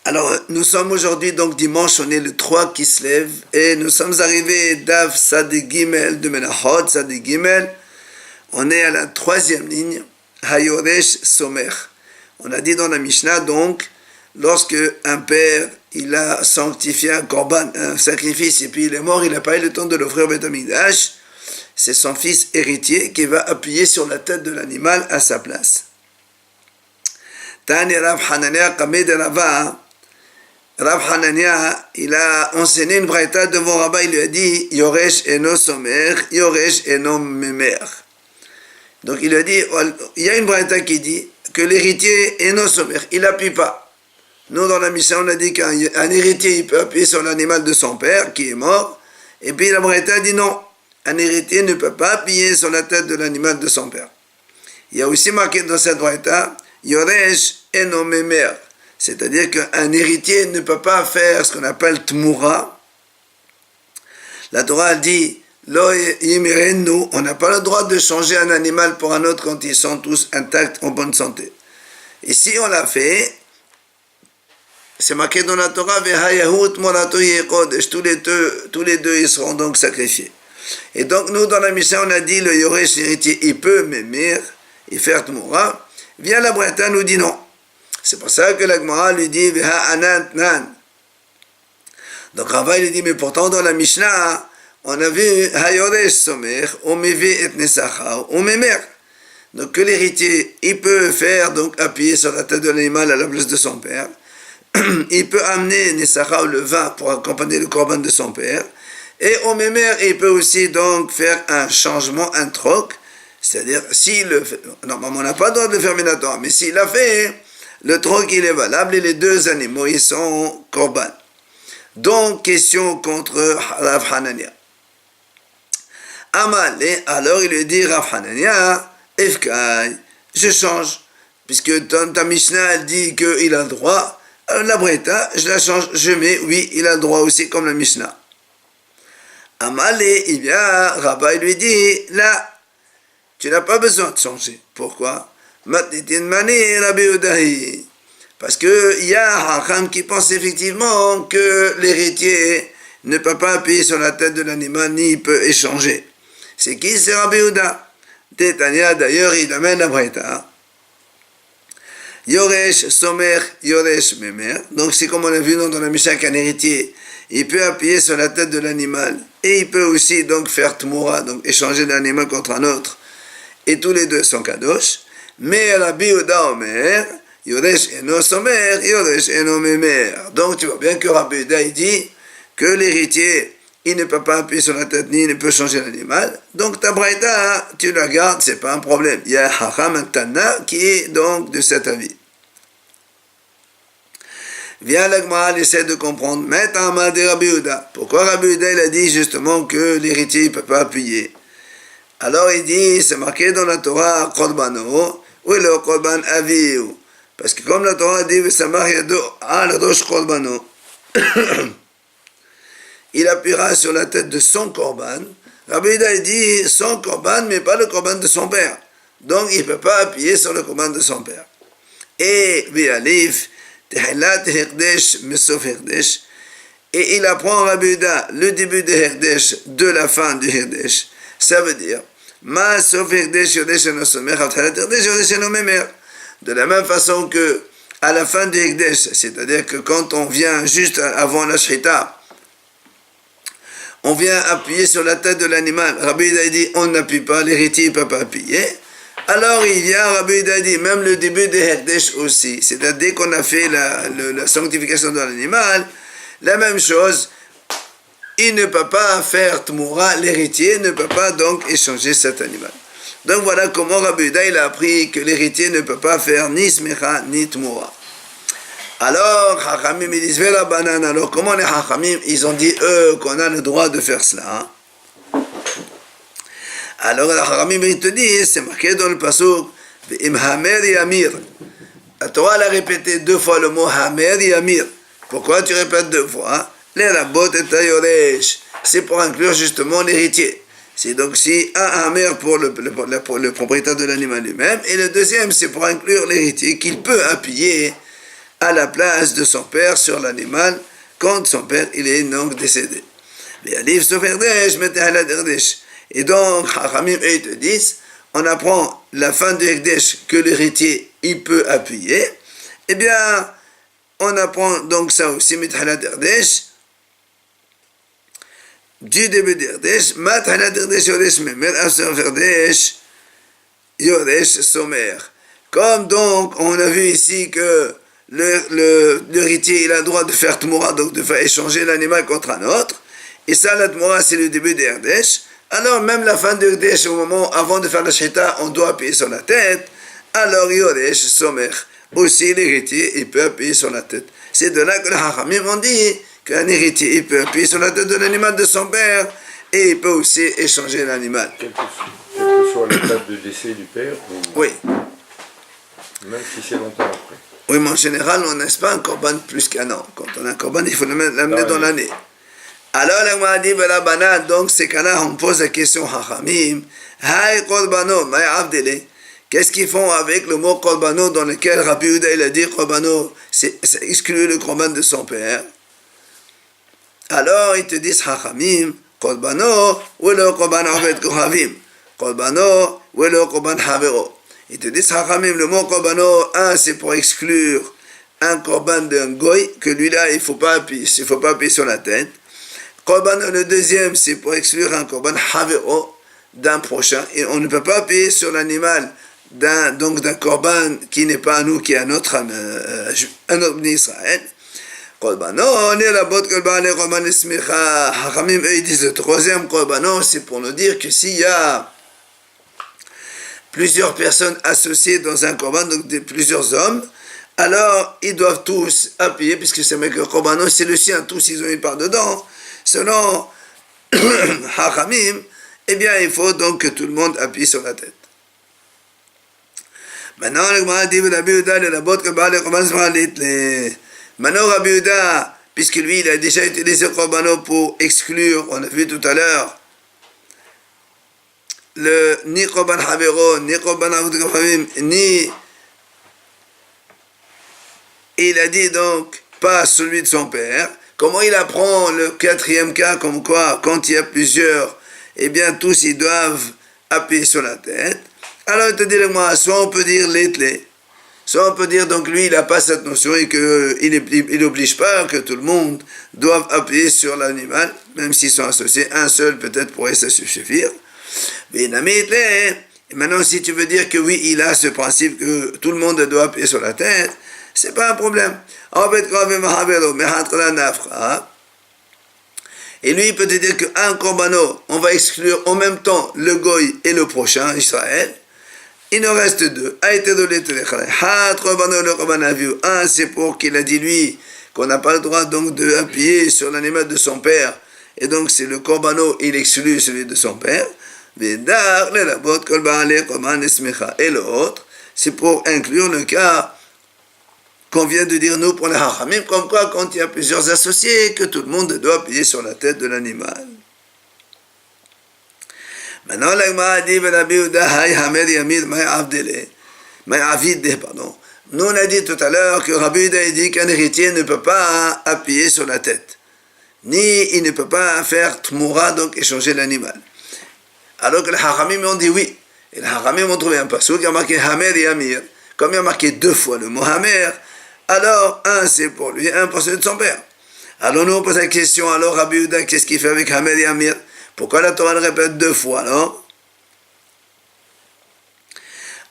Alors, nous sommes aujourd'hui, donc dimanche, on est le 3 qui se lève, et nous sommes arrivés d'Av Sadi Gimel de Menachot, Sadi Gimel. On est à la troisième ligne, Hayoresh Somer. On a dit dans la Mishnah, donc, lorsque un père, il a sanctifié un korban, un sacrifice, et puis il est mort, il n'a pas eu le temps de l'offrir au Beth Amikdash, c'est son fils héritier qui va appuyer sur la tête de l'animal à sa place. Tani Rav Hanania Kamed Rava. Rav Hanania, il a enseigné une braïta devant Rabba, il lui a dit Yoresh eno somer, Yoresh eno memer. Donc il lui a dit, il y a une braïta qui dit que l'héritier eno somer, il n'appuie pas. Nous dans la Mishnah on a dit qu'un héritier il peut appuyer sur l'animal de son père qui est mort, et puis la braïta dit non, un héritier ne peut pas appuyer sur la tête de l'animal de son père. Il y a aussi marqué dans cette braïta Yoresh eno memer. C'est-à-dire qu'un héritier ne peut pas faire ce qu'on appelle tmoura. La Torah dit, on n'a pas le droit de changer un animal pour un autre quand ils sont tous intacts, en bonne santé. Et si on l'a fait, c'est marqué dans la Torah, tous les deux ils seront donc sacrifiés. Et donc nous dans la Mishnah on a dit, le Yoresh héritier, il peut mémir et faire tmoura. Vient la Braïta nous dit non. C'est pour ça que la Gemara lui dit donc Rava lui dit mais pourtant dans la Mishnah on a vu Hayoresh Somer Omevi et Nesacha Omemer. Donc que l'héritier il peut faire donc appuyer sur la tête de l'animal à la place de son père. Il peut amener Nesacha le vin pour accompagner le korban de son père. Et Omemer il peut aussi donc faire un changement, un troc. C'est-à-dire s'il le fait, normalement on n'a pas le droit de le faire minatoire, mais s'il l'a fait, le troc il est valable et les deux animaux ils sont korban. Donc question contre Rav Hanania. Amalé, alors il lui dit Rav Hanania, Efkai, je change, puisque ta Mishnah elle dit qu'il a le droit, alors la Braïta je la change, je mets oui il a le droit aussi comme la Mishnah. Amalé, il vient, Rabba il lui dit là, tu n'as pas besoin de changer. Pourquoi? Parce qu'il y a un Hacham qui pense effectivement que l'héritier ne peut pas appuyer sur la tête de l'animal ni il peut échanger. C'est qui? C'est Rabbi Yehuda. Tétania d'ailleurs il amène la Braïta. Yoresh Somer, Yoresh Memer. Donc c'est comme on a vu dans la Mishnah qu'un héritier il peut appuyer sur la tête de l'animal et il peut aussi donc faire tmoura, donc échanger l'animal contre un autre. Et tous les deux sont kadosh. Mais Rabbi Yehuda Omer, Yoresh eno somer, Yoresh eno memer. Donc tu vois bien que Rabbi Yehuda il dit que l'héritier il ne peut pas appuyer sur la tête ni il ne peut changer l'animal. Donc ta braïta tu la gardes, c'est pas un problème. Il y a Hacham un Tana qui est donc de cet avis. Viens la Gemara, elle essaie de comprendre. Maintenant de Rabbi Yehuda. Pourquoi Rabbi Yehuda il a dit justement que l'héritier il peut pas appuyer? Alors il dit, c'est marqué dans la Torah, Korbano, ou le Korban Avihu. Parce que comme la Torah dit, il appuiera sur la tête de son Korban. Rabbi Yehuda dit, son Korban, mais pas le Korban de son père. Donc il ne peut pas appuyer sur le Korban de son père. Et, Bialif, Tehilat Herdesh, Mesof Herdesh. Et il apprend Rabbi Yehuda le début de Herdesh, de la fin du Herdesh. Ça veut dire, de la même façon que à la fin du Hekdesh, c'est-à-dire que quand on vient juste avant la Shrita, on vient appuyer sur la tête de l'animal. Rabbi Yehuda dit, on n'appuie pas, l'héritier ne peut pas appuyer. Alors il vient, Rabbi Yehuda dit, même le début du Hekdesh aussi, c'est-à-dire dès qu'on a fait la sanctification de l'animal, la même chose, il ne peut pas faire tmoura, l'héritier ne peut pas donc échanger cet animal. Donc voilà comment Rabbi Yehuda il a appris que l'héritier ne peut pas faire ni smecha ni tmoura. Alors, Hachamim ils disent la banane. Alors comment les Hachamim ils ont dit eux qu'on a le droit de faire cela? Alors les Hachamim ils te disent, c'est marqué dans le pasuk, Im hamer yamir. La Torah a répété 2 fois le mot hamer yamir. Pourquoi tu répètes 2 fois? Les rabot et tayoresh, c'est pour inclure justement l'héritier. C'est donc si un hamer pour le propriétaire de l'animal lui-même, et le deuxième c'est pour inclure l'héritier qu'il peut appuyer à la place de son père sur l'animal quand son père il est donc décédé. Et donc, Chachamim, eux, ils te disent, on apprend la fin du Ekdesh que l'héritier, il peut appuyer. Eh bien, on apprend donc ça aussi, Mithalat Erdesh, du début d'Erdesh, Mathalat Erdesh, Yoresh Memer, Asaf Erdesh, Yoresh Somer. Comme donc, on a vu ici que l'héritier, il a le droit de faire Tmoura, donc de faire échanger l'animal contre un autre. Et ça, la Tmoura, c'est le début d'Erdesh. Alors, même la fin d'Erdesh, au moment, avant de faire la Shita, on doit appuyer sur la tête. Alors, Yoresh Somer. Aussi, l'héritier, il peut appuyer sur la tête. C'est de là que les Hachamim ont dit qu'un héritier, il peut appuyer sur la tête de l'animal de son père et il peut aussi échanger l'animal. Quelle que soit la date de décès du père, ou... Oui. Même si c'est longtemps après. Oui, mais en général, on n'est pas un korban plus qu'un an. Quand on a un korban, il faut l'amener dans l'année. Alors, la Gemara dit, donc, ces cas-là, on pose la question Hachamim, Hay korbano, may avdele. Qu'est-ce qu'ils font avec le mot korbano dans lequel Rabbi Yehuda il a dit korbano, c'est exclu le korban de son père. Alors ils te disent Hachamim, korbano, ou le korban aved kohavim, korbano, ou le korban havero. Ils te disent Hachamim, le mot korbano, c'est pour exclure un korban d'un goy, que lui-là, il ne faut pas appuyer sur la tête. Korbano, le deuxième, c'est pour exclure un korban havero, d'un prochain, et on ne peut pas appuyer sur l'animal d'un korban qui n'est pas à nous, qui est à notre Israël. Korbano, Hachamim, eux, ils disent le troisième korbano, c'est pour nous dire que s'il y a plusieurs personnes associées dans un korban, donc plusieurs hommes, alors ils doivent tous appuyer, puisque c'est le korbano, c'est le sien, tous ils ont une part dedans. Selon Hachamim, eh bien, il faut donc que tout le monde appuie sur la tête. Maintenant, Rabbi Yehuda, puisque lui, il a déjà utilisé le Korbano pour exclure, on a vu tout à l'heure, ni Korban Havero, ni Korban Avod Kafamim, ni... Il a dit donc, pas celui de son père. Comment il apprend le quatrième cas, comme quoi, quand il y a plusieurs, eh bien, tous, ils doivent appuyer sur la tête. Alors, il te dit, moi, soit on peut dire l'étlé, soit on peut dire, donc, lui, il n'a pas cette notion et qu'il n'oblige pas que tout le monde doive appuyer sur l'animal, même s'ils sont associés, un seul, peut-être, pourrait ça suffire. Mais il n'a mis l'étlé. Et maintenant, si tu veux dire que oui, il a ce principe que tout le monde doit appuyer sur la tête, c'est pas un problème. Et lui, il peut te dire qu'un korbano, on va exclure en même temps le goy et le prochain, Israël. Il nous reste deux. Un, c'est pour qu'il a dit lui qu'on n'a pas le droit donc d'appuyer sur l'animal de son père. Et donc, c'est le korbano, il exclut celui de son père. Et l'autre, c'est pour inclure le cas qu'on vient de dire nous pour les Hachamim, comme quoi quand il y a plusieurs associés, que tout le monde doit appuyer sur la tête de l'animal. Maintenant, la Gemara dit, pardon. Nous, on a dit tout à l'heure que Rabbi Yehuda dit qu'un héritier ne peut pas appuyer sur la tête, ni il ne peut pas faire tmoura, donc échanger l'animal. Alors que les Hachamim ont dit oui. Et les Hachamim ont trouvé un passage qui a marqué Hamer Yamir. Comme il a marqué deux fois le mot Hamer, alors un c'est pour lui, un pour celui de son père. Alors nous on pose la question, alors Rabbi Yehuda, qu'est-ce qu'il fait avec Hamer Yamir? Pourquoi la Torah le répète deux fois, non?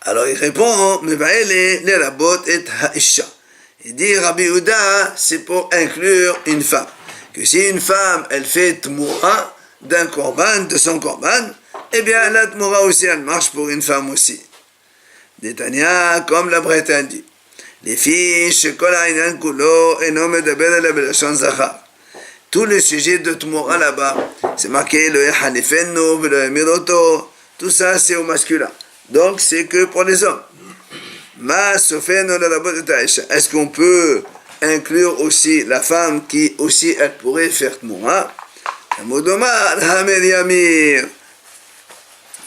Alors il répond, mais les rabot et haisha. Il dit Rabbi Yehuda, c'est pour inclure une femme. Que si une femme, elle fait tmoura d'un korban, de son korban, eh bien la tmoura aussi, elle marche pour une femme aussi. Netanya, comme la Bretagne dit, les filles, tout le sujet de Tmoura là-bas, c'est marqué le Hanifenno, le Miroto, tout ça c'est au masculin. Donc c'est que pour les hommes. Est-ce qu'on peut inclure aussi la femme qui aussi elle pourrait faire Tmoura?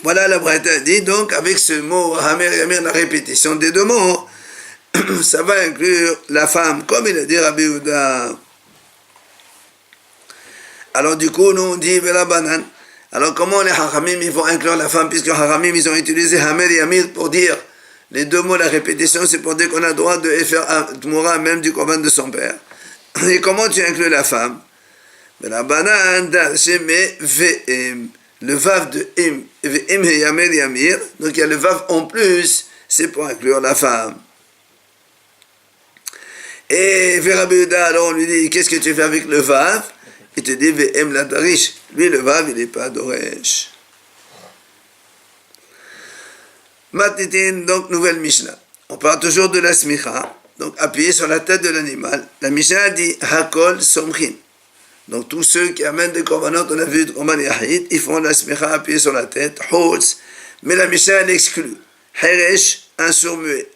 Voilà la Bretagne dit, donc avec ce mot Hamer Yamir, la répétition des deux mots, ça va inclure la femme, comme il a dit Rabbi Yehuda. Alors du coup, nous on dit Vela Banan. Alors comment les Haramim ils vont inclure la femme, puisque Haramim ils ont utilisé Hamer et Amir pour dire les deux mots, la répétition, c'est pour dire qu'on a le droit de faire un Tmoura même du korban de son père. Et comment tu inclus la femme? Vela Banan, mais Ve'em. Le vav de im, Ve'em et Yamer et Amir. Donc il y a le vav en plus, c'est pour inclure la femme. Et Rabbi Yehuda, alors on lui dit, qu'est-ce que tu fais avec le vav? Il te dit, Ve'em la darish. Lui, le vav, il n'est pas doresh. Matitin, donc, nouvelle Mishnah. On parle toujours de la smicha, donc appuyé sur la tête de l'animal. La Mishnah dit, Hakol somchin. Donc, tous ceux qui amènent des korbanot, on a vu de korban yahid, ils font la smicha appuyé sur la tête, Holz. Mais la Mishnah, elle exclut. Heresh, un sourd-muet.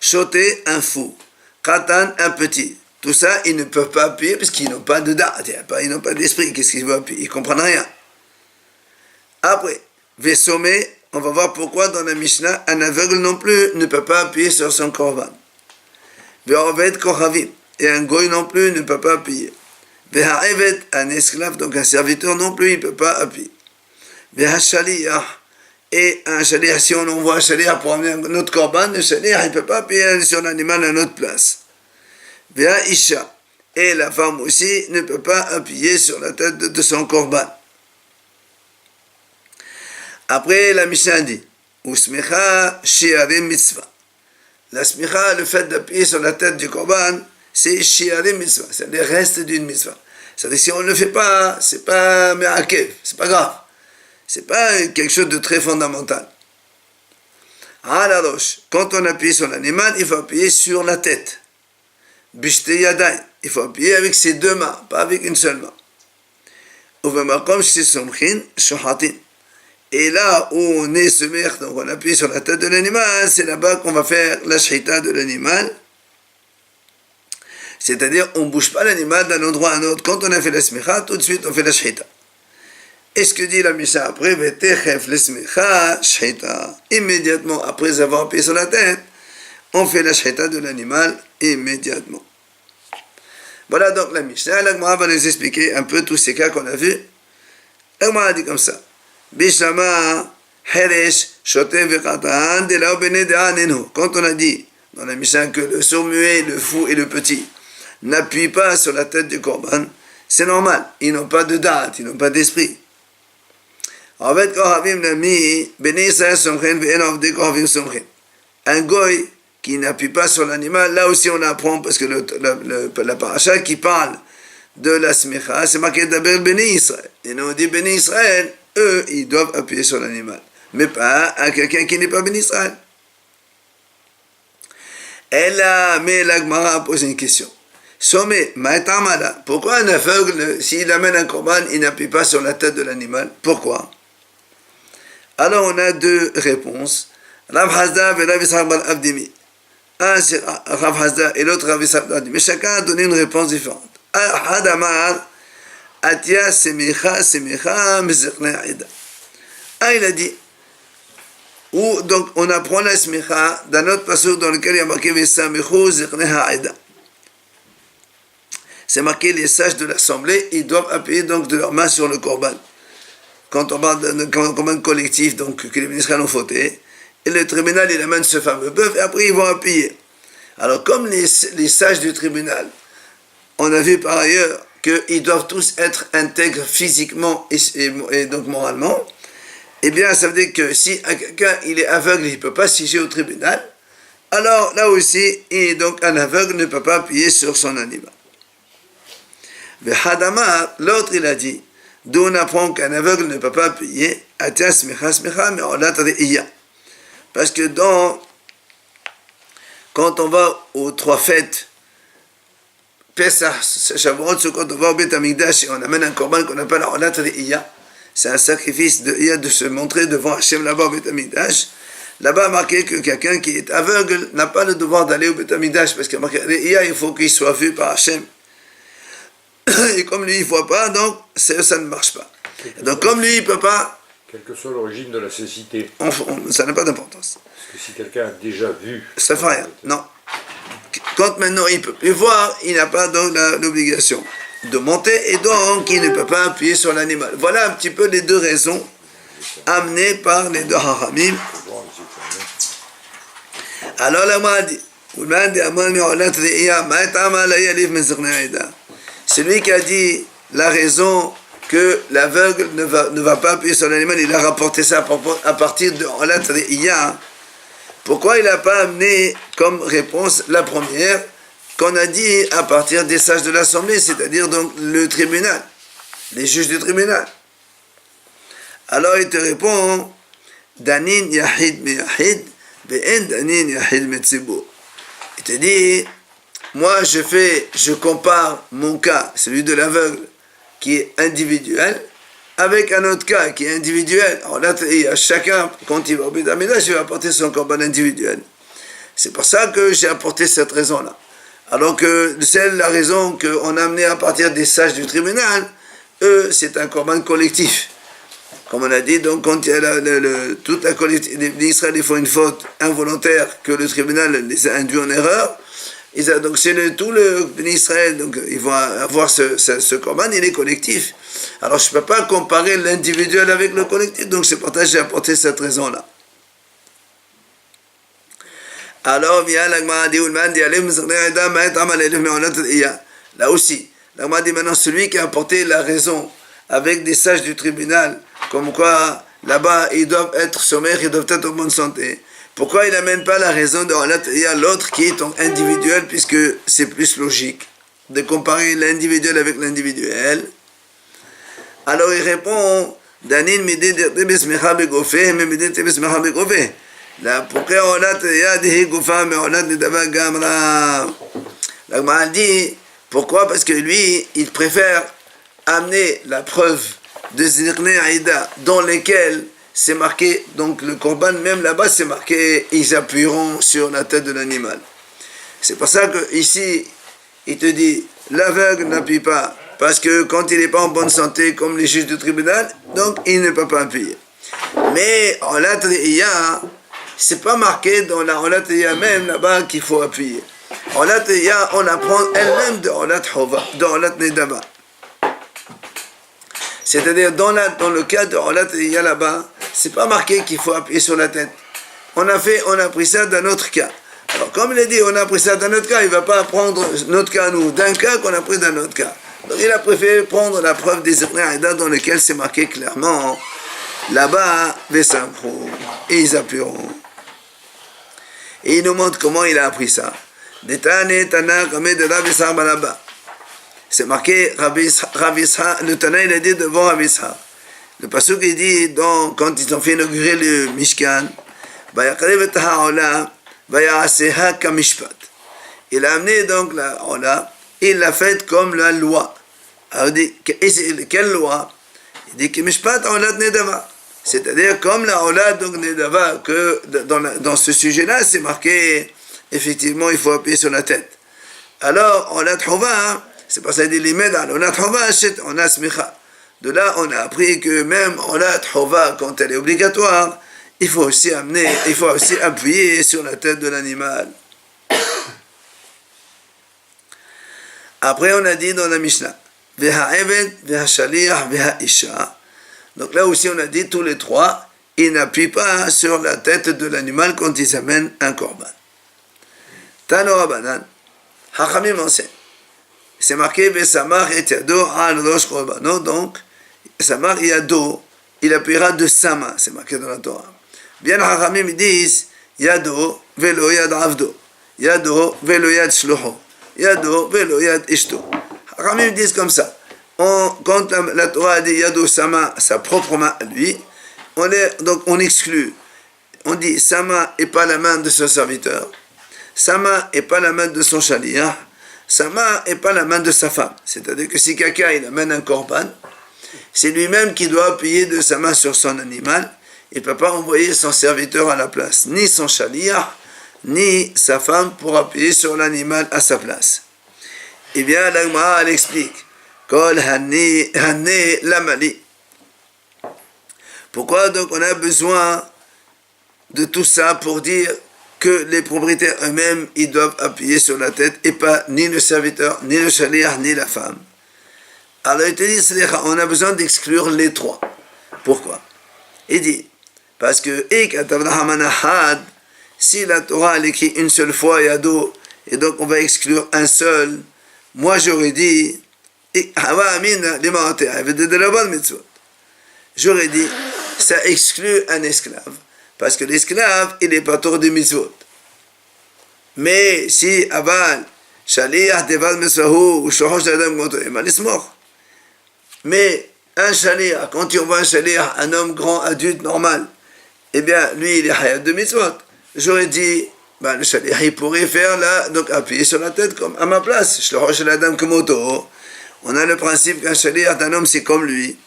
Choté, un fou. Katan, un petit. Tout ça, ils ne peuvent pas appuyer parce qu'ils n'ont pas de date, ils n'ont pas d'esprit. Qu'est-ce qu'ils vont appuyer? Ils ne comprennent rien. Après, Vesomé, on va voir pourquoi dans la Mishnah, un aveugle non plus ne peut pas appuyer sur son korban. Ve'oved kohavim, et un goy non plus ne peut pas appuyer. Ve'ha'eved, un esclave, donc un serviteur non plus, il ne peut pas appuyer. Ve'ha'shaliyah, et un shaliah, si on envoie un shaliah pour amener notre korban, le shaliah, il ne peut pas appuyer sur l'animal à notre place. Vea Isha, et la femme aussi ne peut pas appuyer sur la tête de son korban. Après, la Mishnah dit, Usmecha shiarim mitzvah. La smicha, le fait d'appuyer sur la tête du korban, c'est shiarim mitzvah, c'est le reste d'une mitzvah. C'est-à-dire, si on ne le fait pas, c'est pas me'akev, c'est pas grave. C'est pas quelque chose de très fondamental. À la roche, quand on appuie sur l'animal, il faut appuyer sur la tête. Bishte yadai, il faut appuyer avec ses deux mains, pas avec une seule main. Et là où on est semer, donc on appuie sur la tête de l'animal, c'est là-bas qu'on va faire la shchita de l'animal. C'est-à-dire, on ne bouge pas l'animal d'un endroit à un autre. Quand on a fait la smicha, tout de suite on fait la shchita. Et ce que dit la Mishnah après, Vetechef le smicha, shchita. Immédiatement après avoir appuyé sur la tête, on fait la shchita de l'animal immédiatement. Voilà donc la Mishnah. La Gemara va nous expliquer un peu tous ces cas qu'on a vus. La Gemara a dit comme ça. Bishama, Heresh, Shotem Vekatan, Delao Bene De'anenu. Quand on a dit dans la Mishnah que le sourd-muet, le fou et le petit n'appuient pas sur la tête du korban, c'est normal. Ils n'ont pas de date, ils n'ont pas d'esprit. En fait, Kohavim n'a mis Bene Israël Somchen Ve'en Avde Kohavim Somchen. Un goy qui n'appuie pas sur l'animal, là aussi on apprend, parce que la paracha qui parle de la smicha, c'est marqué d'Aber Bene Israël. Et nous on dit Bene Israël, eux, ils doivent appuyer sur l'animal, mais pas à quelqu'un qui n'est pas Bene Israël. Mais la Gemara a posé une question. Sommet, Maïtamala, pourquoi un aveugle, s'il amène un korban, il n'appuie pas sur la tête de l'animal? Pourquoi? Alors on a deux réponses. Rav Hazda et Rav Yisrael bar Avdimi. Un c'est Rav Hazda et l'autre Rav Yisrael bar Avdimi. Mais chacun a donné une réponse différente. Hadamar, Atia Semicha, Mezechne Aïda. Un il a dit, ou donc on apprend la smicha d'un autre passage dans lequel il y a marqué Vesamichu Zechne Aïda. C'est marqué les sages de l'assemblée, ils doivent appuyer donc de leurs mains sur le korban. Quand on parle d'un korban collectif, donc que les ministres ont fauté, et le tribunal il amène ce fameux bœuf et après ils vont appuyer. Alors comme les sages du tribunal, on a vu par ailleurs qu'ils doivent tous être intègres physiquement et donc moralement, eh bien ça veut dire que si quelqu'un il est aveugle, il ne peut pas siéger au tribunal, alors là aussi, donc un aveugle ne peut pas appuyer sur son animal. Hadamar, l'autre il a dit, d'où on apprend qu'un aveugle ne peut pas appuyer, Atia Smicha Smicha, mais on l'a Iya. Parce que quand on va aux trois fêtes, Pesach, Shavuot, quand on va au Beth Amikdash et on amène un korban qu'on appelle la Olat Iya, c'est un sacrifice de Iya de se montrer devant Hachem là-bas au Beth Amikdash. Là-bas, marqué que quelqu'un qui est aveugle n'a pas le devoir d'aller au Beth Amikdash parce que marqué Iya, il faut qu'il soit vu par Hachem. Et comme lui, il ne voit pas, donc ça ne marche pas. Donc comme lui, il ne peut pas, Quelle que soit l'origine de la cécité. Ça n'a pas d'importance. Parce que si quelqu'un a déjà vu... Ça ne fait rien, non. Quand maintenant il ne peut plus voir, il n'a pas donc l'obligation de monter et donc il ne peut pas appuyer sur l'animal. Voilà un petit peu les deux raisons amenées par les deux haramim. Alors la m'a dit, celui qui a dit la raison que l'aveugle ne va pas appuyer sur l'animal, il a rapporté ça à partir de Olat Re'iyah. Pourquoi il n'a pas amené comme réponse la première qu'on a dit à partir des sages de l'Assemblée, c'est-à-dire donc le tribunal, les juges du tribunal? Alors il te répond, Danin Yahid Meyahid, Be'en Danin Yahid Metzibur. Il te dit, moi je compare mon cas, celui de l'aveugle, qui est individuel, avec un autre cas qui est individuel. Alors là, chacun, quand il va au Bédamidash, il va apporter son corban individuel. C'est pour ça que j'ai apporté cette raison-là. Alors que c'est la raison qu'on a amené à partir des sages du tribunal, eux, c'est un corban collectif. Comme on a dit, donc quand il y a toute la collectivité d'Israël, font une faute involontaire que le tribunal les a induits en erreur, donc c'est tout le Israël, donc ils vont avoir ce corban, il est collectif. Alors je ne peux pas comparer l'individuel avec le collectif, donc c'est pour ça que j'ai apporté cette raison-là. Alors vient l'Agma dit, là aussi, l'Agma dit maintenant celui qui a apporté la raison avec des sages du tribunal, comme quoi là-bas ils doivent être sommaires, ils doivent être en bonne santé. Pourquoi il n'amène pas la raison de l'autre qui est individuel, puisque c'est plus logique de comparer l'individuel avec l'individuel? Alors il répond, Danin midé tebes mecha begofé, mais midé tebes mecha begofé. La pourquoi olat yadihi gofa mais olat nedava gamra. La dit, pourquoi? Parce que lui, il préfère amener la preuve de Zirne Aïda dans lesquelles c'est marqué, donc le korban, même là-bas, c'est marqué, ils appuieront sur la tête de l'animal. C'est pour ça que ici, il te dit, l'aveugle n'appuie pas, parce que quand il n'est pas en bonne santé, comme les juges du tribunal, donc il ne peut pas appuyer. Mais en Olat Re'iyah, c'est pas marqué dans la Olat Re'iyah même là-bas qu'il faut appuyer. En Olat Re'iyah, on apprend elle-même de Olat Hova, de Olat Nedava. C'est-à-dire, dans le cas de Olat Re'iyah là-bas, c'est pas marqué qu'il faut appuyer sur la tête. On a pris ça d'un autre cas. Alors, comme il a dit, on a pris ça d'un autre cas, il ne va pas prendre notre cas, nous, d'un cas qu'on a pris d'un autre cas. Donc, il a préféré prendre la preuve des Aïda dans lequel c'est marqué clairement, là-bas, Vesamprou, et ils appuieront. Et il nous montre comment il a appris ça. C'est marqué, le Tana, il a dit devant Rabbi Ishaq. Le pasuk il dit, quand ils ont fait inaugurer le Mishkan, il a amené donc la Ola, il l'a faite comme la loi. Alors il dit, quelle loi? Il dit que Mishpat Olat Nedava. C'est-à-dire comme la Ola donc Nedava, que dans ce sujet-là, c'est marqué, effectivement, il faut appuyer sur la tête. Alors, Olat Hova, c'est parce qu'il dit, l'imedal, Olat Hova, on a smicha. De là, on a appris que même Olat Hova, quand elle est obligatoire, il faut aussi appuyer sur la tête de l'animal. Après, on a dit dans la Mishnah, Veha'eved, Veha'shaliach, Veha'isha. Donc là aussi, on a dit tous les trois, ils n'appuient pas sur la tête de l'animal quand ils amènent un korban. Tano Rabanan, Hachamim enseigne. C'est marqué, Vesamar et Yado al Rosh Korbano, donc, Samar Yado, il appuiera de sa main, c'est marqué dans la Torah. Bien Hachamim disent Yado velo yad avdo, Yado velo yad shloho, Yado velo yad ishto. Hachamim disent comme ça. Quand la Torah a dit Yado sa main, sa propre main à lui, donc on exclut. On dit sa main et pas la main de son serviteur, sa main et pas la main de son chaliah, sa main et pas la main de sa femme. C'est-à-dire que si quelqu'un il amène un korban, c'est lui-même qui doit appuyer de sa main sur son animal. Il ne peut pas envoyer son serviteur à la place, ni son chaliah, ni sa femme pour appuyer sur l'animal à sa place. Eh bien, la Gemara, elle explique, Kol Hané Lamali. Pourquoi donc on a besoin de tout ça pour dire que les propriétaires eux-mêmes, ils doivent appuyer sur la tête et pas ni le serviteur, ni le shaliach, ni la femme. Alors il te dit, on a besoin d'exclure les trois. Pourquoi? Il dit, parce que si la Torah elle écrit une seule fois Yado, et donc on va exclure un seul, moi j'aurais dit, j'aurais dit, ça exclut un esclave. Parce que l'esclave, il est pas tort des mitzvot. Mais si aval, shaliach devad mesrahu, ou shohosh adam gotoem, il est mort. Mais un shaliach, quand tu envoies un shaliach, un homme grand, adulte, normal, eh bien, lui, il est hayat de mitzvot. J'aurais dit, ben, le shaliach, il pourrait faire là, donc appuyer sur la tête comme à ma place. Shohosh adam komoto. On a le principe qu'un shaliach d'un homme, c'est comme lui.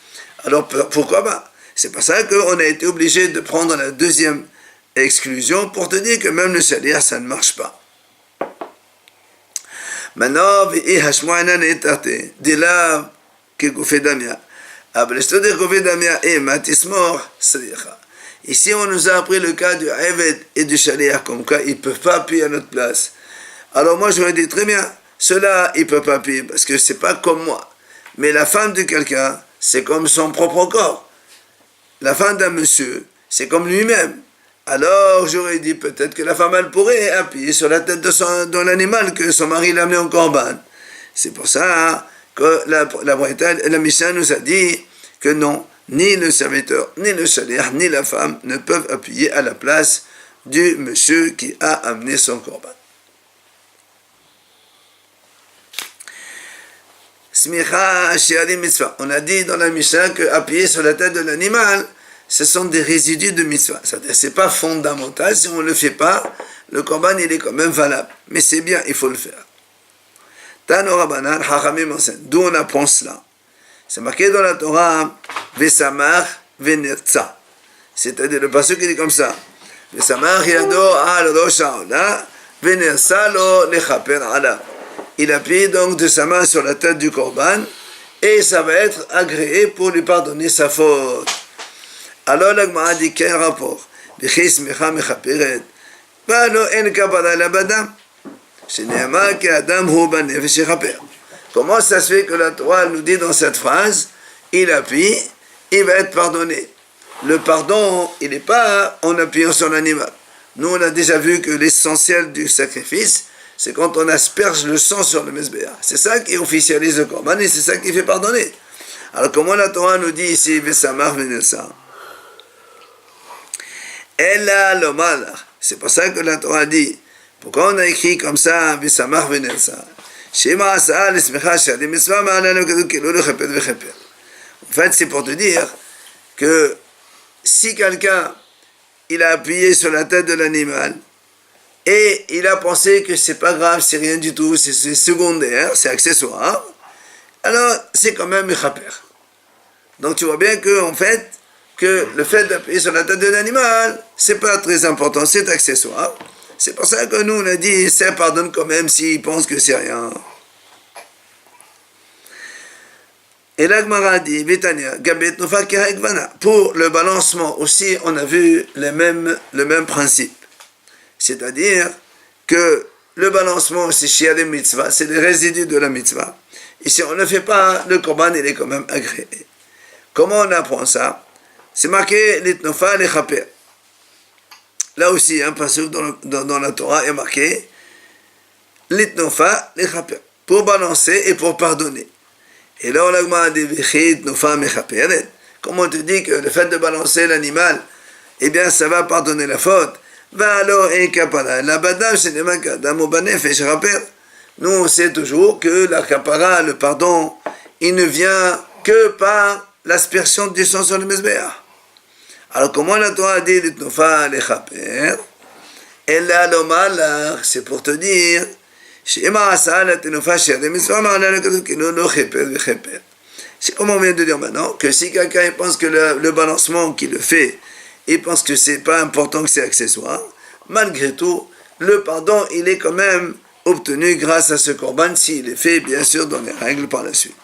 Alors, pourquoi pas? C'est pour ça qu'on a été obligé de prendre la deuxième exclusion pour te dire que même le shaliach, ça ne marche pas. Maintenant, ici, on nous a appris le cas du Eved et du shaliach, comme quoi ils ne peuvent pas appuyer à notre place. Alors moi, j'aurais dit très bien, ceux-là, ils ne peuvent pas appuyer parce que c'est pas comme moi. Mais la femme de quelqu'un, c'est comme son propre corps. La femme d'un monsieur, c'est comme lui-même. Alors, j'aurais dit peut-être que la femme, elle pourrait appuyer sur la tête de l'animal que son mari l'a amené en corban. C'est pour ça que la Mishnah nous a dit que non, ni le serviteur, ni le shaliach, ni la femme ne peuvent appuyer à la place du monsieur qui a amené son corban. Smicha shi'alim mitzvah. On a dit dans la Mishnah que appuyer sur la tête de l'animal, ce sont des résidus de mitzvah. C'est-à-dire, c'est pas fondamental. Si on ne le fait pas, le korban, il est quand même valable. Mais c'est bien, il faut le faire. Tano Rabbanan, Chachamim enseigne. D'où on apprend cela? C'est marqué dans la Torah, Vesamach venertza. C'est-à-dire, le passage qui dit comme ça. Vesamach yado al rosh ha'olah, venertza lo lechaper ala. Il appuie donc de sa main sur la tête du korban et ça va être agréé pour lui pardonner sa faute. Alors la Gemara dit quel rapport? Comment ça se fait que la Torah nous dit dans cette phrase, il appuie, il va être pardonné. Le pardon, il n'est pas en appuyant sur l'animal. Nous, on a déjà vu que l'essentiel du sacrifice, c'est quand on asperge le sang sur le mesbéa. C'est ça qui officialise le korban et c'est ça qui fait pardonner. Alors comment la Torah nous dit ici, Vesamach venelsa? Ella lomalach. C'est pour ça que la Torah dit, pourquoi on a écrit comme ça, Vesamach venelsa? Shema asa l'esmecha shadi mitzvah ma'alanu kadu kilo lechepet vechepet. En fait, c'est pour te dire que si quelqu'un, il a appuyé sur la tête de l'animal, et il a pensé que c'est pas grave, c'est rien du tout, c'est secondaire, c'est accessoire, alors c'est quand même mechaper. Donc tu vois bien que en fait, que le fait d'appuyer sur la tête de l'animal, c'est pas très important, c'est accessoire. C'est pour ça que nous on a dit, ça pardonne quand même s'il pense que c'est rien. Et la Gemara dit, Vitania, Gabet Nufa Kehekvana. Pour le balancement aussi, on a vu le même principe. C'est-à-dire que le balancement, c'est shi'alim mitzvah, c'est les résidus de la mitzvah. Et si on ne le fait pas, le korban, il est quand même agréé. Comment on apprend ça? C'est marqué l'itnofa lechaper. Là aussi, un passage dans la Torah est marqué l'itnofa lechaper, pour balancer et pour pardonner. Et là, on a dit itnofa mechaperet. Comment on te dit que le fait de balancer l'animal, eh bien, ça va pardonner la faute? Nous, on sait toujours que la kapara, le pardon, il ne vient que par l'aspersion du sang sur le mesbéa. Alors, comment la Torah dit l'itnofa lechaper? Ella lo malach, c'est pour te dire, c'est comme on vient de dire maintenant, que si quelqu'un pense que le balancement qu'il le fait, il pense que c'est pas important, que c'est accessoire, malgré tout, le pardon, il est quand même obtenu grâce à ce korban, s'il est fait, bien sûr, dans les règles par la suite.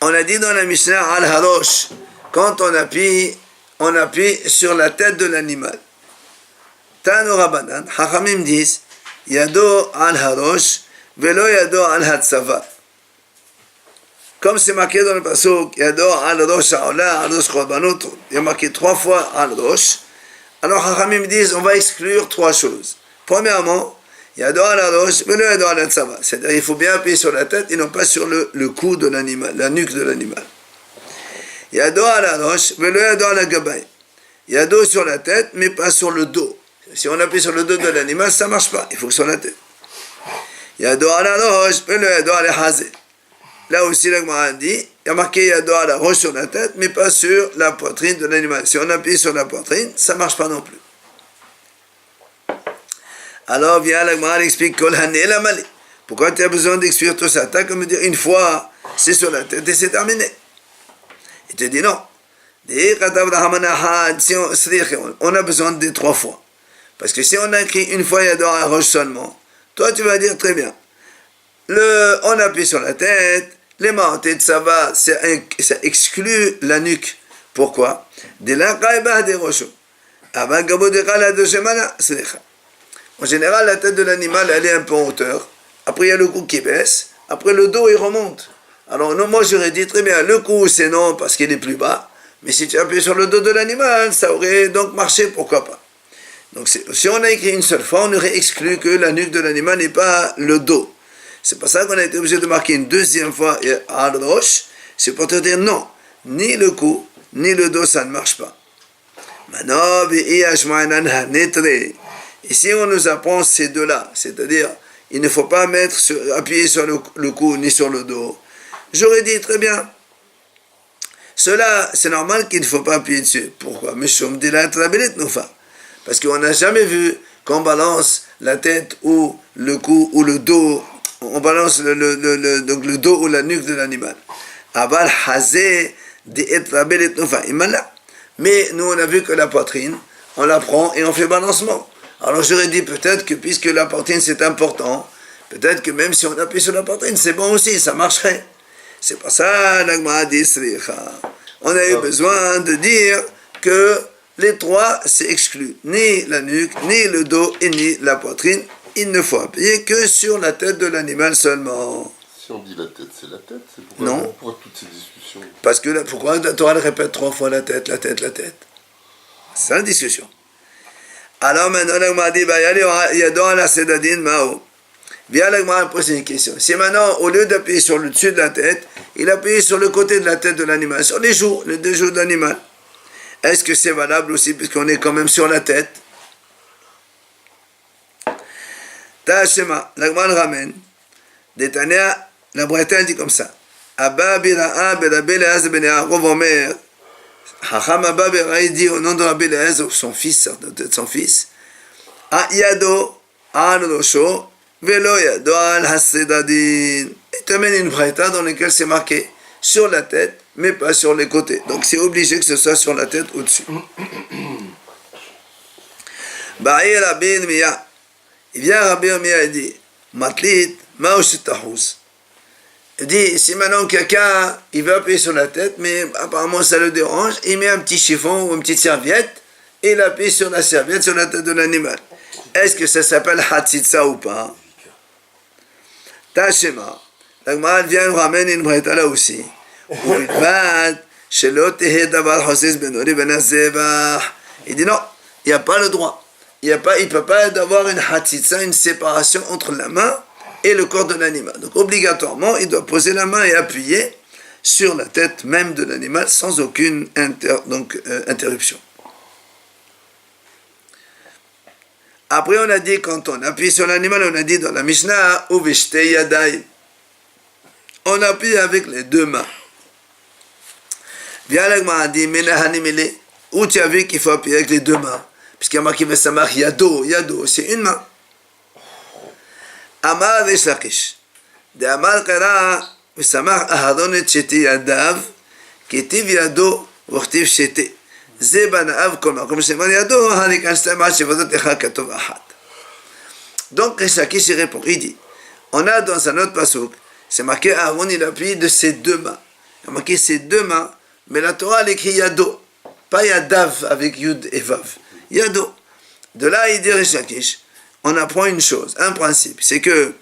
On a dit dans la Mishnah al-harosh, quand on appuie sur la tête de l'animal. Tano Rabbanan, Chachamim disent, Yado al-harosh, velo yado al-hatzavar. Comme c'est marqué dans le pasuk, Yado al-rosh ha'olah, al-rosh korbanot, il y a marqué 3 fois al-rosh. Alors Chachamim disent, on va exclure 3 choses. Premièrement, Yado al-rosh, velo yado al-hatzavar. C'est-à-dire, il faut bien appuyer sur la tête et non pas sur le cou de l'animal, la nuque de l'animal. Yado al-rosh, velo yado al-gabay. Yado sur la tête, mais pas sur le dos. Si on appuie sur le dos de l'animal, ça ne marche pas. Il faut que sur la tête. Yado al-rosh, velo yado al-hazé. Là aussi, la Gemara dit, il y a marqué Yado al-rosh sur la tête, mais pas sur la poitrine de l'animal. Si on appuie sur la poitrine, ça ne marche pas non plus. Alors vient la Gemara explique Kol hané la malé. Pourquoi tu as besoin d'expliquer tout ça? Tu as comme dire une fois, c'est sur la tête et c'est terminé. Il te dit non. On a besoin de 3 fois. Parce que si on a écrit une fois Yado al-rosh seulement, toi tu vas dire très bien. On appuie sur la tête, les maotés, ça va, ça exclut la nuque. Pourquoi? En général, la tête de l'animal, elle est un peu en hauteur. Après, il y a le cou qui baisse. Après, le dos, il remonte. Alors, non, moi, j'aurais dit très bien, le cou, c'est non, parce qu'il est plus bas. Mais si tu appuies sur le dos de l'animal, ça aurait donc marché, pourquoi pas? Donc, si on a écrit une seule fois, on aurait exclu que la nuque de l'animal n'est pas le dos. C'est pour ça qu'on a été obligé de marquer une deuxième fois al-rosh. C'est pour te dire non, ni le cou, ni le dos, ça ne marche pas. Maintenant, ici on nous apprend ces deux-là, c'est-à-dire, il ne faut pas appuyer sur le cou, ni sur le dos. J'aurais dit très bien, cela, c'est normal qu'il ne faut pas appuyer dessus. Pourquoi? Parce qu'on n'a jamais vu qu'on balance la tête ou le cou ou le dos. On balance donc le dos ou la nuque de l'animal. Mais nous, on a vu que la poitrine, on la prend et on fait balancement. Alors j'aurais dit peut-être que puisque la poitrine c'est important, peut-être que même si on appuie sur la poitrine, c'est bon aussi, ça marcherait. C'est pour ça, l'Agma dit Sricha. On a eu besoin de dire que les 3, c'est exclu. Ni la nuque, ni le dos, et ni la poitrine. Il ne faut appuyer que sur la tête de l'animal seulement. Si on dit la tête, c'est la tête. C'est pourquoi toutes ces discussions? Parce que pourquoi la Torah répète 3 fois la tête? C'est une discussion. Alors maintenant, l'Agma dit, il y a dans la Sedadin Mao. Viens l'Agma poser une question. Si maintenant, au lieu d'appuyer sur le dessus de la tête, il appuie sur le côté de la tête de l'animal, sur les 2 joues de l'animal. Est-ce que c'est valable aussi, puisqu'on est quand même sur la tête? Tashema, l'Agma le ramène. Détania, la Bretagne dit comme ça. Abba bira'a berabe le'az ben Yaakov omer. Chacham Abba bira'a dit au nom de Rabbi Eliezer, son fils, son fils. Yado al rosho velo yado al hasedadin. Il te mène une Bretagne dans laquelle c'est marqué sur la tête, mais pas sur les côtés. Donc c'est obligé que ce soit sur la tête au-dessus. Ba'i Rabbi Miya. Il vient Rabbi Miya et dit, Matlit, ma'ushitahus. Il dit, si maintenant quelqu'un, il veut appuyer sur la tête, mais apparemment ça le dérange, il met un petit chiffon ou une petite serviette, et il appuie sur la serviette, sur la tête de l'animal. Est-ce que ça s'appelle hatzitza ou pas? Tashema. La Gemara vient ramener une breta là aussi. Il dit non, il n'y a pas le droit. Il ne peut pas y avoir une hatzitza, une séparation entre la main et le corps de l'animal. Donc obligatoirement, il doit poser la main et appuyer sur la tête même de l'animal sans aucune interruption. Après, on a dit, quand on appuie sur l'animal, on a dit dans la Mishnah, Uveshte Yadai. On appuie avec les 2 mains. Bien, l'Agma a dit, Menahanimele, où tu as vu qu'il faut appuyer avec les 2 mains? Puisqu'il y a marqué Vesamach Yado, c'est une main. Amar Veshlakish. De Amar Kara, Vesamach Aharon et Sheti Yadav, Ketiv Yado, Vortiv Sheti. Donc Reshakish répond, il dit, on a dans un autre pasuk, c'est marqué Aaron il appuie de ses 2 mains. Il y a marqué ses deux mains, mais la Torah elle écrit Yado, pas Yadav avec Yud et Vav. Yado. De là, il dit Rish Lakish, on apprend une chose, un principe, c'est que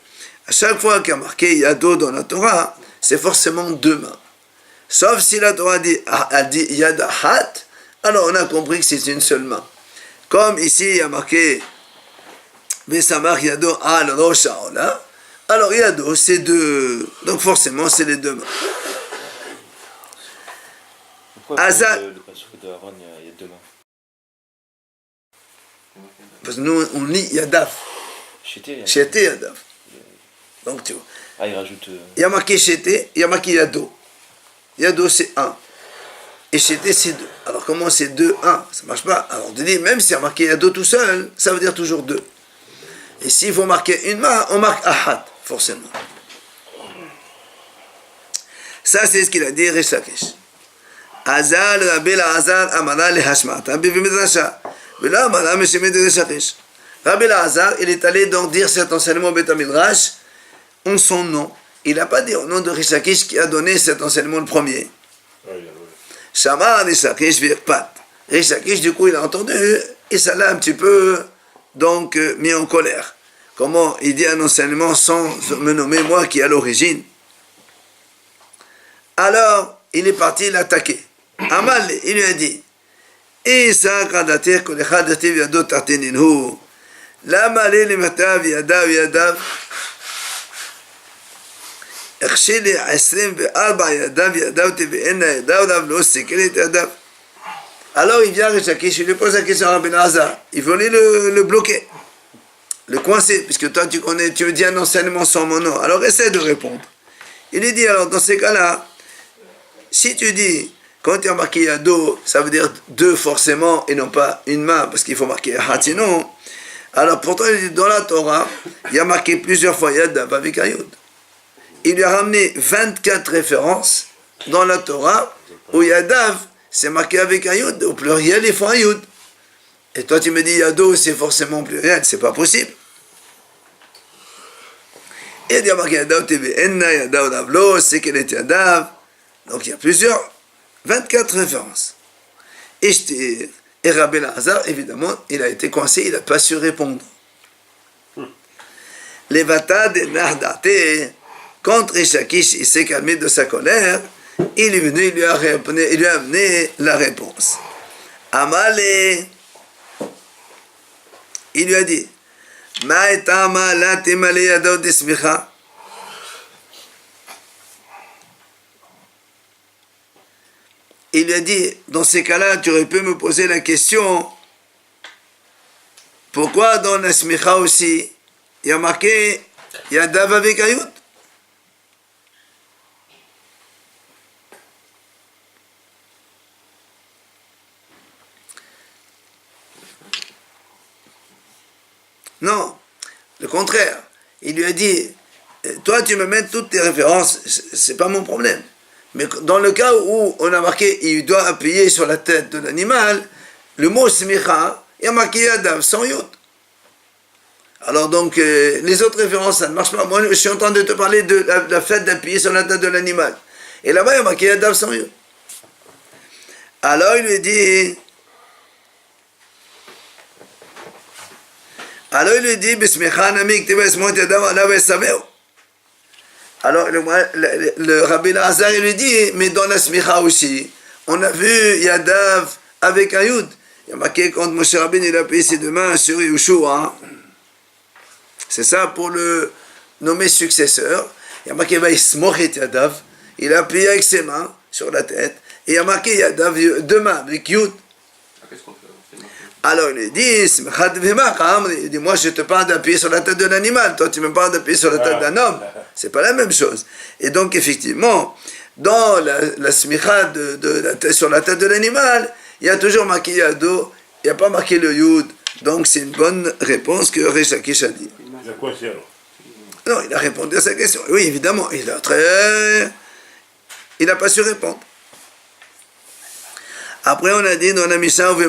à chaque fois qu'il y a marqué Yado dans la Torah, c'est forcément deux mains. Sauf si la Torah a dit Yadahat, alors on a compris que c'est une seule main. Comme ici, il y a marqué Vesamach Yado al Rosh Haolah, alors Yado, c'est deux. Donc forcément, c'est les deux mains. Pourquoi Azal. le passage de Aaron, il y a deux mains? Parce que nous, on lit Yadav. Chété Yadav. Donc tu vois. Ah, il rajoute. Il y a marqué Chété, il y a marqué Yado. Yado, c'est un. Et Chété, c'est deux. Alors comment c'est deux, un? Ça ne marche pas. Alors on te dit, même s'il y a marqué Yado tout seul, ça veut dire toujours deux. Et s'il faut marquer une main, on marque Ahad, forcément. Ça, c'est ce qu'il a dit Rish Lakish. Azal Rabbi Elazar Amara le Hashmat. Rabbi Midrasha. Vela Amara Meshemet de Rish Lakish. Rabbi Elazar, il est allé donc dire cet enseignement au Beth Midrash en son nom. Il n'a pas dit au nom de Rish Lakish qui a donné cet enseignement le premier. Shama Rish Lakish Virpat. Rish Lakish, du coup, il a entendu et ça l'a un petit peu donc mis en colère. Comment il dit un enseignement sans me nommer moi qui est à l'origine. Alors, il est parti l'attaquer. Amal, il lui a dit, Isa kadatir kol echad yativ yado tartininhu. Lama li limatav yadav yadav. Ekhshi li 24 yadav yadav teve'ena yadav dav lo sekelet yadav. Alors il vient Rish Lakish, il lui pose la question à Rabbi Elazar. Il voulait le bloquer, le coincer, puisque toi tu connais, tu me dis un enseignement sans mon nom. Alors essaie de répondre. Il lui dit, alors dans ces cas-là, si tu dis, quand il y a marqué Yado, ça veut dire deux forcément et non pas une main, parce qu'il faut marquer Ahad sinon. Alors pourtant, il dit, dans la Torah, il y a marqué plusieurs fois Yadav avec Ayud. Il lui a ramené 24 références dans la Torah où Yadav, c'est marqué avec Ayud, au pluriel, il faut Ayud. Et toi, tu me dis Yado, c'est forcément pluriel, c'est pas possible. Et il y a marqué Yadav Teve'ena, Yadav Davlo, c'est qu'elle est Yadav. Donc il y a plusieurs, 24 références. Et Rabbi Elazar, évidemment, il a été coincé, il n'a pas su répondre. Levata de Nardate, quand Rish Lakish il s'est calmé de sa colère, il est venu, il lui a amené la réponse. Amale, il lui a dit, Ma'etama la temale yadot desmicha. Il lui a dit, dans ces cas-là, tu aurais pu me poser la question, pourquoi dans la smicha aussi, il y a marqué Yadav avec Ayud? Non, le contraire. Il lui a dit, toi tu me mets toutes tes références, c'est pas mon problème. Mais dans le cas où on a marqué, il doit appuyer sur la tête de l'animal, le mot smicha, il y a marqué Yadav sans Yud. Alors donc, les autres références, ça ne marche pas. Moi, je suis en train de te parler de la fait d'appuyer sur la tête de l'animal. Et là-bas, il y a marqué Yadav sans Yud. Alors il lui dit, Bismicha namik teva esmot Yadav alav esaveo. Alors le Rabbi Elazar il lui dit, mais dans la smicha aussi, on a vu Yadav avec Ayud. Il y a marqué quand Moshe Rabbeinu il a appuyé ses deux mains sur Yehoshua. C'est ça pour le nommer successeur. Il y a marqué Vaismochet Yadav. Il a appuyé avec ses mains sur la tête. Et il y a marqué Yadav deux mains avec Yud. Alors il dit, moi je te parle d'appuyer sur la tête de l'animal, toi tu me parles d'appuyer sur la tête d'un homme, c'est pas la même chose. Et donc effectivement, dans la smicha sur la tête de l'animal, il y a toujours marqué Yado, il n'y a pas marqué le Yud, donc c'est une bonne réponse que Rish Lakish a dit. Il a quoi alors? Non, il a répondu à sa question, oui évidemment, il n'a pas su répondre. Après, on a dit dans la Mishnah, on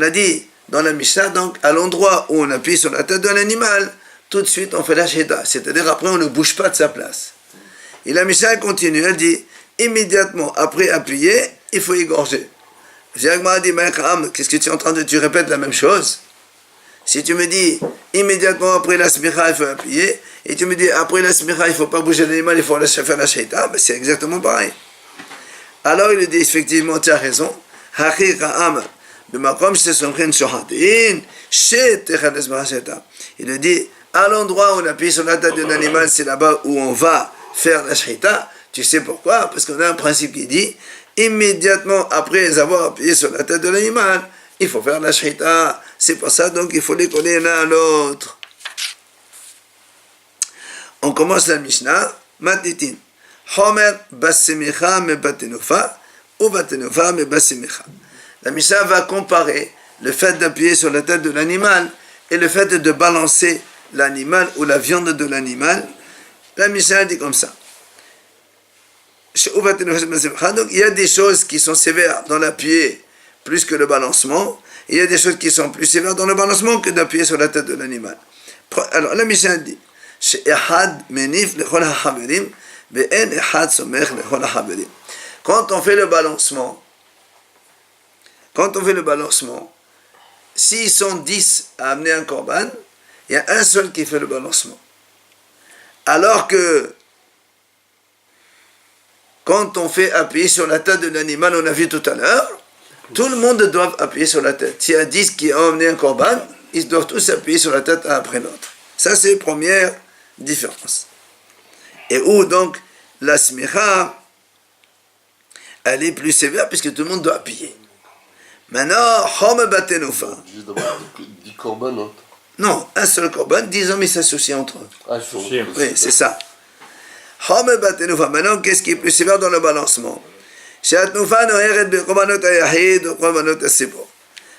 a dit dans la Mishnah, donc à l'endroit où on appuie sur la tête de l'animal, tout de suite on fait la shahita. C'est-à-dire après on ne bouge pas de sa place. Et la Mishnah continue, elle dit, immédiatement après appuyer, il faut égorger. Jacques dit, qu'est-ce que tu es en train de... Tu répètes la même chose. Si tu me dis, immédiatement après la smicha, il faut appuyer, et tu me dis, après la smicha, il ne faut pas bouger l'animal, il faut faire la shahita, ben c'est exactement pareil. Alors il dit, effectivement, tu as raison. Il dit, à l'endroit où on appuie sur la tête d'un animal, c'est là-bas où on va faire la shahita. Tu sais pourquoi? Parce qu'on a un principe qui dit, immédiatement après avoir appuyé sur la tête de l'animal, il faut faire la shahita. C'est pour ça donc il faut les coller l'un à l'autre. On commence la Mishnah. Matitin. Homer basimicha me batenufa ou batenufa me basimicha. La Mishnah va comparer le fait d'appuyer sur la tête de l'animal et le fait de balancer l'animal ou la viande de l'animal. La Mishnah dit comme ça. Donc il y a des choses qui sont sévères dans l'appuyer plus que le balancement. Il y a des choses qui sont plus sévères dans le balancement que d'appuyer sur la tête de l'animal. Alors la Mishnah dit quand on fait le balancement, s'ils sont 10 à amener un korban, il y a un seul qui fait le balancement. Alors que quand on fait appuyer sur la tête de l'animal, on a vu tout à l'heure, tout le monde doit appuyer sur la tête. S'il y a 10 qui ont amené un korban, ils doivent tous appuyer sur la tête un après l'autre. Ça, c'est la première différence. Et où donc la smicha, elle est plus sévère puisque tout le monde doit appuyer. Maintenant, hom batenufa. Juste d'avoir 10 korban, hein. Non, un seul korban, 10 hommes ils s'associent entre eux. Associé. Oui, c'est ça. Hom batenufa. Maintenant, qu'est-ce qui est plus sévère dans le balancement?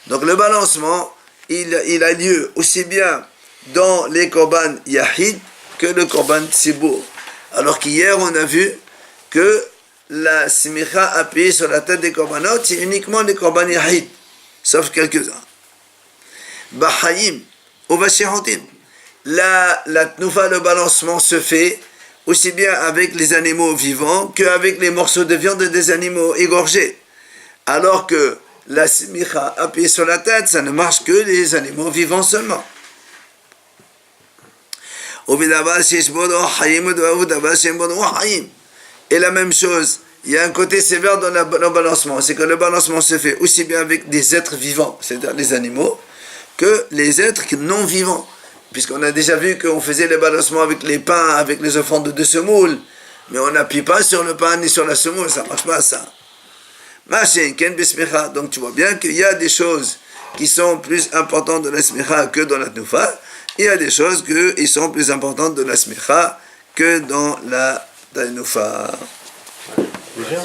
Donc le balancement, il a lieu aussi bien dans les korban yahid que le korban tzibur. Alors qu'hier on a vu que la smicha appuyée sur la tête des korbanot, c'est uniquement les korban yahid, sauf quelques-uns. Bahayim, ou vashihotim. La tnufa, le balancement se fait aussi bien avec les animaux vivants qu'avec les morceaux de viande des animaux égorgés. Alors que la smicha appuyée sur la tête, ça ne marche que les animaux vivants seulement. Et la même chose, il y a un côté sévère dans le balancement, c'est que le balancement se fait aussi bien avec des êtres vivants, c'est-à-dire les animaux, que les êtres non vivants. Puisqu'on a déjà vu qu'on faisait le balancement avec les pains, avec les offrandes de semoule, mais on n'appuie pas sur le pain ni sur la semoule, ça ne marche pas ça. Donc tu vois bien qu'il y a des choses qui sont plus importantes de la smicha que dans la tnufa, il y a des choses qui sont plus importantes de la smicha que dans la tnufa. Déjà